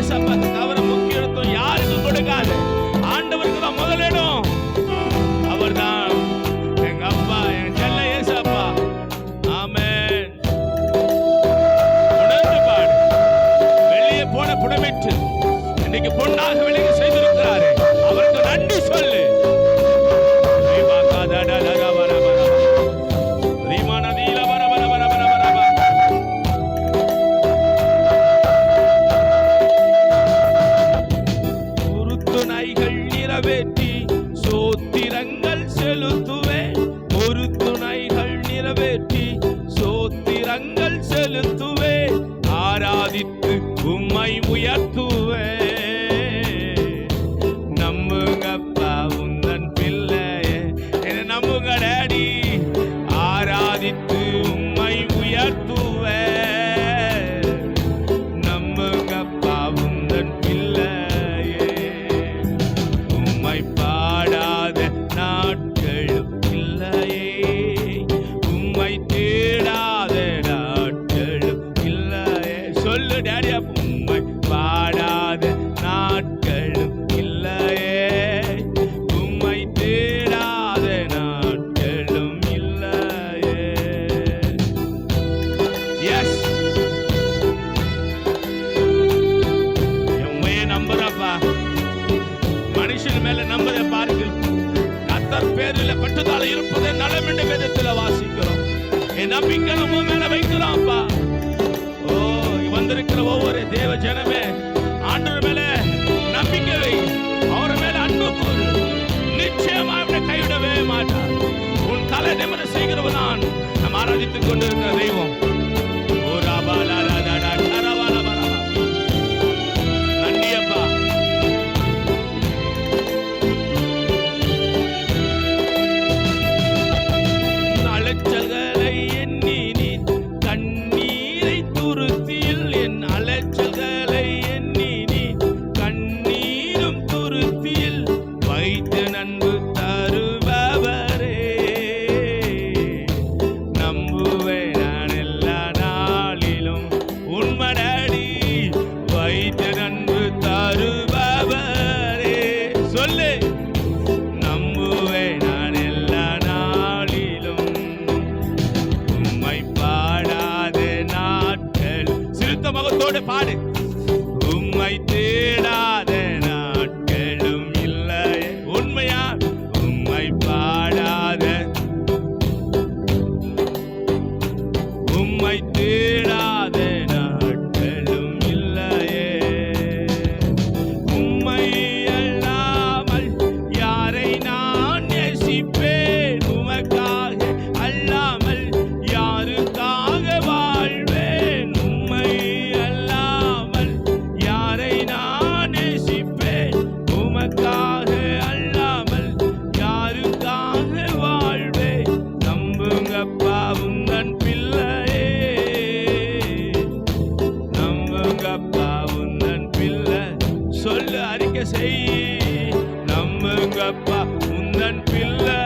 ஏசப்பாக்கு தவிர முக்கியத்துவம் யாருக்கும் கொடுக்காது. ஆண்டவருக்கு தான் முதலிடம். அவர் தான் எங்க அப்பா, என் செல்ல ஏசப்பா. ஆமென். உணர்ந்து பாடு. வெளியே போன புடமிட்டு இன்னைக்கு பொன்னாக வெளியே செய்திருக்கிறாரு. அவருக்கு நன்றி சொல்லு. துணைகள் நிறைவேற்றி சோத்திரங்கள் செலுத்துவேன். ஒரு துணைகள் நிறைவேற்றி சோத்திரங்கள் செலுத்துவேன். ஆராதித்து உம்மை உயர்த்துவேன். நம்புங்கப்பா உந்தன் பிள்ளையே, என்ன நம்புங்க டாடி. ஆராதித்து உம்மை உயர்த்துவேன். நம்புங்கப்பா உந்தன் பிள்ளையே. உம்மை பாடாத நாட்களும் இல்லையே. உம்மை தேடாத நாட்களும் இல்லையே. சொல்லு டாடி. உம்மை பாடாத நாட்களும் இல்லையே. உம்மை தேடாத நாட்களும் இல்லையே. எஸ், உண்மையை நம்புறப்பா. மனுஷன் மேல நம்புற பாருங்கள். கர்த்தர் பேரில் பெற்றதால இருப்பதை நலம் என்ற வேதத்தில் வாசிக்கிறோம். என் நம்பிக்கை நம்ம மேல வைக்கிறோம்ப்பா. ஓ, வந்திருக்கிற ஒவ்வொரு தேவ ஜனமே ஆண்டவர் மேல நம்பிக்கை வை. அவர் மேல அன்பு கூறு. நிச்சயமா அவனை கைவிடவே மாட்டார். உன் தலை நிமிர செய்கிறவன் நான். நம்ம ஆராதித்துக் கொண்டிருக்கிற தெய்வம். நன்றியப்பா. அலைச்சல்களை எண்ணி நீ கண்ணீரை துருத்தியில். என் அலைச்சல்களை எண்ணி நீ கண்ணீரும் துருத்தியில் வைத்து நன்பு தருபவரே. நம்புவேன் நான் எல்லா நாளிலும் உண்மடாடி. வைத்து நன்பு தருபவரே. சொல்லு. நம்புவேன் நான் எல்லா நாளிலும். உம்மை பாடாத நாட்கள். சிறுத்த முகத்தோடு பாடு. உம்மை தேடாத நாட்களும் இல்லை. உண்மையா? உம்மை பாடாத, உம்மை தேடாத நாட்களும் இல்லையே. உம்மை அல்லாமல் யாரை நான் நேசிப்பேன். உமக்காக அல்லாமல் யாருக்காக வாழ்வேன். உம்மை அல்லாமல் யாரை நான் நேசிப்பேன். உமக்காக அல்லாமல் யாருக்காக வாழ்வேன். நம்புங்கப்பா உந்தன் பிள்ளையே. நம்புங்கப்பா உந்தன் பிள்ளை. சொல்லு, அறிக்கை செய். நம்புங்கப்பா உந்தன் பிள்ளை.